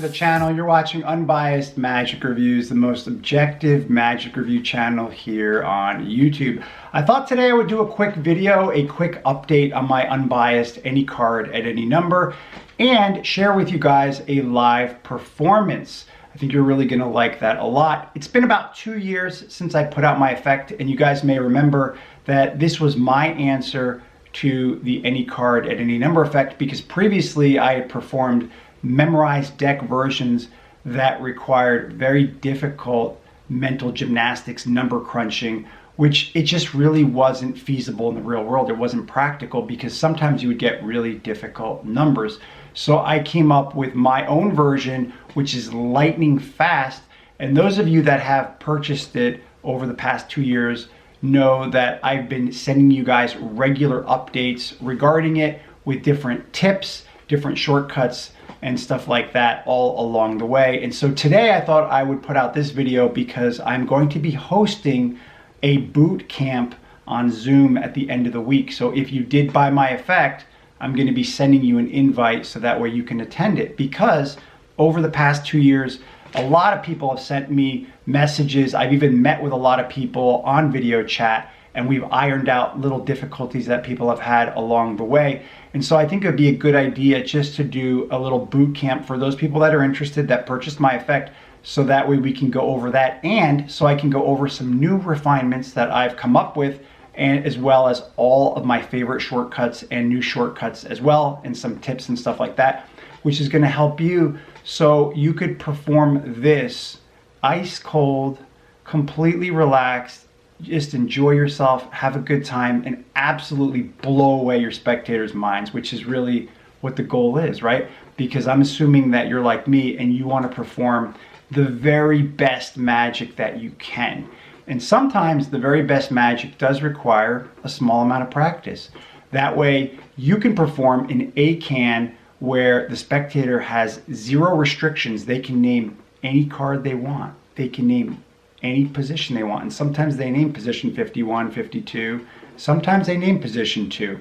to the channel. You're watching Unbiased Magic Reviews, the most objective magic review channel here on YouTube. I thought today I would do a quick video, a quick update on my Unbiased any card at any number, and share with you guys a live performance. I think you're really gonna like that a lot. It's been about 2 years since I put out my effect, and you guys may remember that this was my answer to the any card at any number effect, because previously I had performed memorized deck versions that required very difficult mental gymnastics, number crunching, which it just really wasn't feasible in the real world. It wasn't practical because sometimes you would get really difficult numbers. So I came up with my own version, which is lightning fast. And those of you that have purchased it over the past 2 years know that I've been sending you guys regular updates regarding it with different tips, different shortcuts, and stuff like that all along the way. And so today I thought I would put out this video because I'm going to be hosting a boot camp on Zoom at the end of the week. So if you did buy my effect, I'm going to be sending you an invite so that way you can attend it, because over the past 2 years, a lot of people have sent me messages. I've even met with a lot of people on video chat, and we've ironed out little difficulties that people have had along the way. And so I think it would be a good idea just to do a little boot camp for those people that are interested, that purchased my effect, so that way we can go over that, and so I can go over some new refinements that I've come up with, and as well as all of my favorite shortcuts and new shortcuts as well, and some tips and stuff like that, which is going to help you so you could perform this ice cold, completely relaxed, just enjoy yourself, have a good time, and absolutely blow away your spectators' minds, which is really what the goal is, right? Because I'm assuming that you're like me and you want to perform the very best magic that you can. And sometimes the very best magic does require a small amount of practice. That way you can perform an ACAAN where the spectator has zero restrictions. They can name any card they want. They can name any position they want. And sometimes they name position 51, 52. Sometimes they name position 2.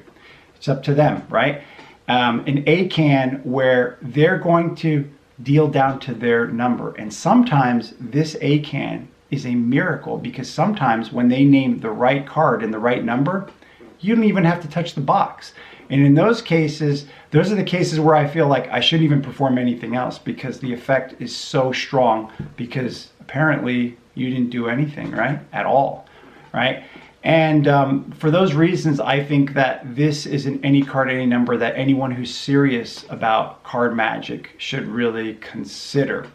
It's up to them, right? An ACAAN where they're going to deal down to their number. And sometimes this ACAAN is a miracle, because sometimes when they name the right card and the right number, you don't even have to touch the box. And in those cases, those are the cases where I feel like I shouldn't even perform anything else, because the effect is so strong, because apparently you didn't do anything, right? At all, right? And for those reasons, I think that this is an any card, any number that anyone who's serious about card magic should really consider.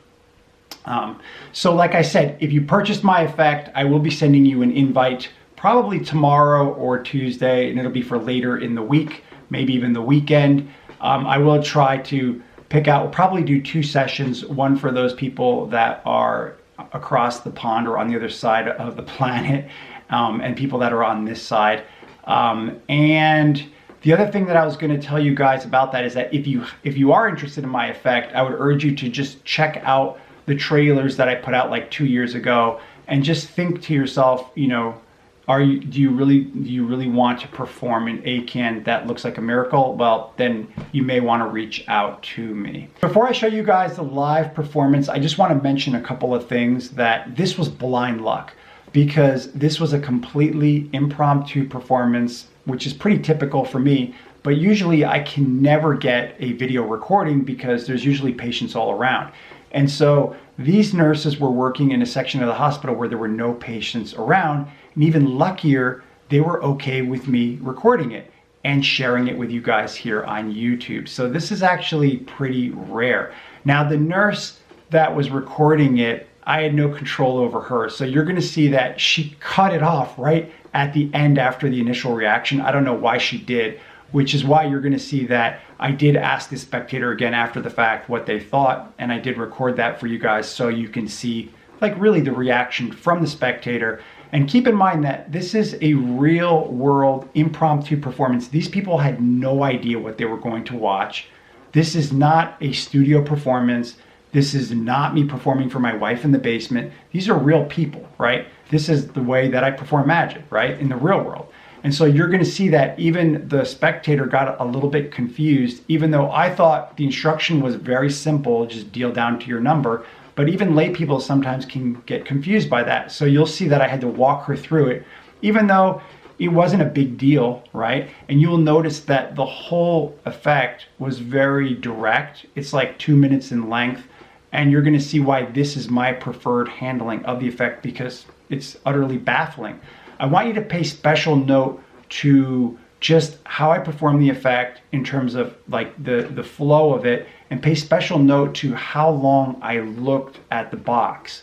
So like I said, if you purchased my effect, I will be sending you an invite probably tomorrow or Tuesday, and it'll be for later in the week, maybe even the weekend. I will try to pick out, we'll probably do 2 sessions, one for those people that are across the pond or on the other side of the planet, and people that are on this side. And the other thing that I was going to tell you guys about that is that if you are interested in my effect, I would urge you to just check out the trailers that I put out like 2 years ago, and just think to yourself, you know, do you really want to perform an ACAAN that looks like a miracle? Well, then you may want to reach out to me. Before I show you guys the live performance, I just want to mention a couple of things. That this was blind luck, because this was a completely impromptu performance, which is pretty typical for me. But usually I can never get a video recording because there's usually patients all around. And so these nurses were working in a section of the hospital where there were no patients around. And even luckier, they were okay with me recording it and sharing it with you guys here on YouTube. So this is actually pretty rare. Now, the nurse that was recording it, I had no control over her. So you're gonna see that she cut it off right at the end after the initial reaction. I don't know why she did, which is why you're gonna see that I did ask the spectator again after the fact what they thought, and I did record that for you guys so you can see like really the reaction from the spectator. And keep in mind that this is a real world impromptu performance. These people had no idea what they were going to watch. This is not a studio performance. This is not me performing for my wife in the basement. These are real people, right? This is the way that I perform magic, right? In the real world. And so you're going to see that even the spectator got a little bit confused, even though I thought the instruction was very simple, just deal down to your number. But even lay people sometimes can get confused by that. So you'll see that I had to walk her through it, even though it wasn't a big deal, right? And you will notice that the whole effect was very direct. It's like 2 minutes in length. And you're going to see why this is my preferred handling of the effect, because it's utterly baffling. I want you to pay special note to just how I perform the effect in terms of like the flow of it, and pay special note to how long I looked at the box,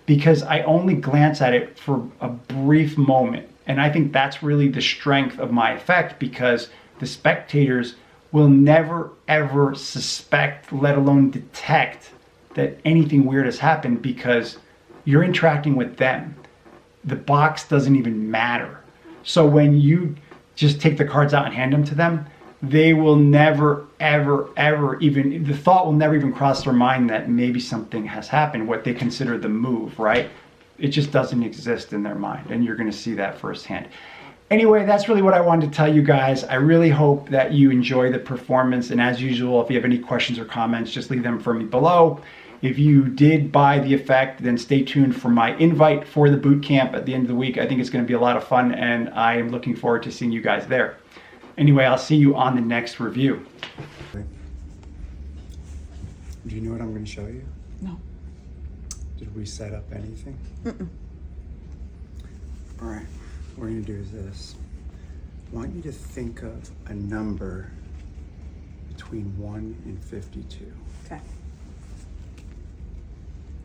because I only glance at it for a brief moment. And I think that's really the strength of my effect, because the spectators will never ever suspect, let alone detect, that anything weird has happened, because you're interacting with them. The box doesn't even matter. So when you just take the cards out and hand them to them, they will never, ever, ever even, the thought will never even cross their mind that maybe something has happened, what they consider the move, right? It just doesn't exist in their mind, and you're going to see that firsthand. Anyway, that's really what I wanted to tell you guys. I really hope that you enjoy the performance, and as usual, if you have any questions or comments, just leave them for me below. If you did buy the effect, then stay tuned for my invite for the boot camp at the end of the week. I think it's going to be a lot of fun, and I am looking forward to seeing you guys there. Anyway, I'll see you on the next review. Do you know what I'm going to show you? No. Did we set up anything? Mm-mm. All right, what we're going to do is this. I want you to think of a number between 1 and 52. Okay.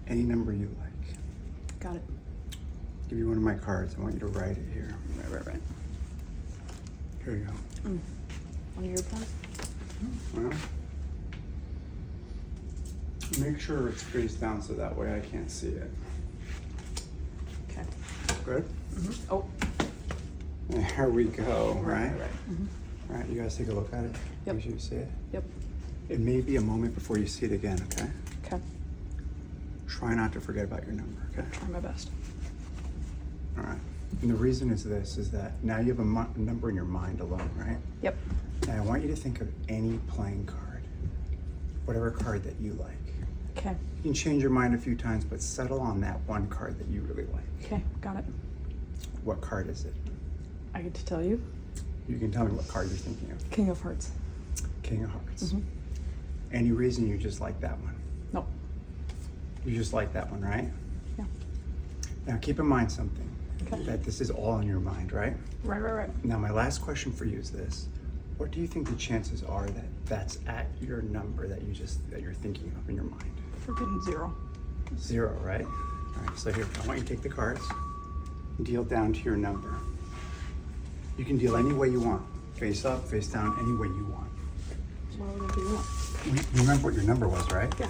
Any number you like. Got it. I'll give you one of my cards. I want you to write it here. Right. Here you go. One of your pens? Well, make sure it's face down so that way I can't see it. Okay. Good? Mm-hmm. Oh. There we go, right? Mm-hmm. All right, you guys take a look at it. Yep. Make sure you see it. Yep. It may be a moment before you see it again, okay? Okay. Try not to forget about your number, okay? Try my best. All right. And the reason is this, is that now you have a number in your mind alone, right? Yep. Now I want you to think of any playing card, whatever card that you like. Okay. You can change your mind a few times, but settle on that one card that you really like. Okay, got it. What card is it? I get to tell you. You can tell me what card you're thinking of. King of Hearts. King of Hearts. Mm-hmm. Any reason you just like that one? No. You just like that one, right? Yeah. Now keep in mind something, Okay. that this is all in your mind, right? Right. Now my last question for you is this. What do you think the chances are that that's at your number that you're thinking of in your mind? Freaking 0. 0, right? All right, so here, I want you to take the cards, deal down to your number. You can deal any way you want. Face up, face down, any way you want. Why would I do that? You remember what your number was, right? Yeah.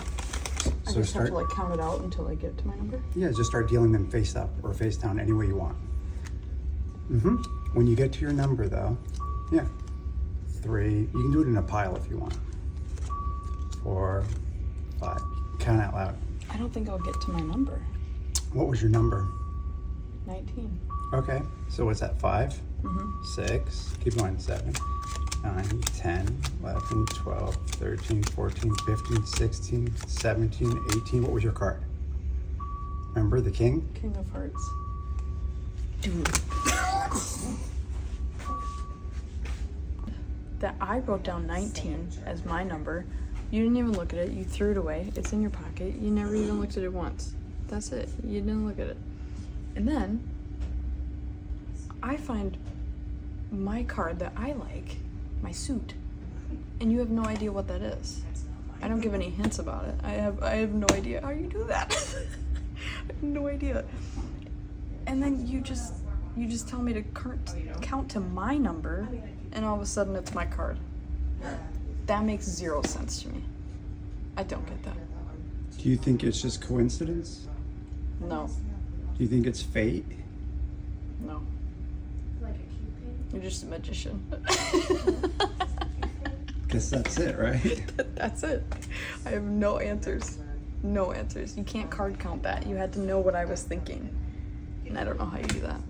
I So just have to like count it out until I get to my number? Yeah, just start dealing them face up or face down, any way you want. When you get to your number though, yeah, 3, you can do it in a pile if you want. 4, 5, count out loud. I don't think I'll get to my number. What was your number? 19. Okay, so what's that, 5? Mm-hmm. 6, keep going, 7, 9, 10, 11, 12, 13, 14, 15, 16, 17, 18. What was your card? Remember the king? King of Hearts. Dude. That I wrote down 19 as my number. You didn't even look at it. You threw it away. It's in your pocket. You never even looked at it once. That's it. You didn't look at it. And then I find my card that I like, my suit, and you have no idea what that is. I don't give any hints about it. I have no idea how you do that. I have no idea. And then you just tell me to count to my number, and all of a sudden it's my card. That makes 0 sense to me. I don't get that. Do you think it's just coincidence? No. Do you think it's fate? No. You're just a magician. Guess that's it, right? That's it. I have no answers. No answers. You can't card count that. You had to know what I was thinking. And I don't know how you do that.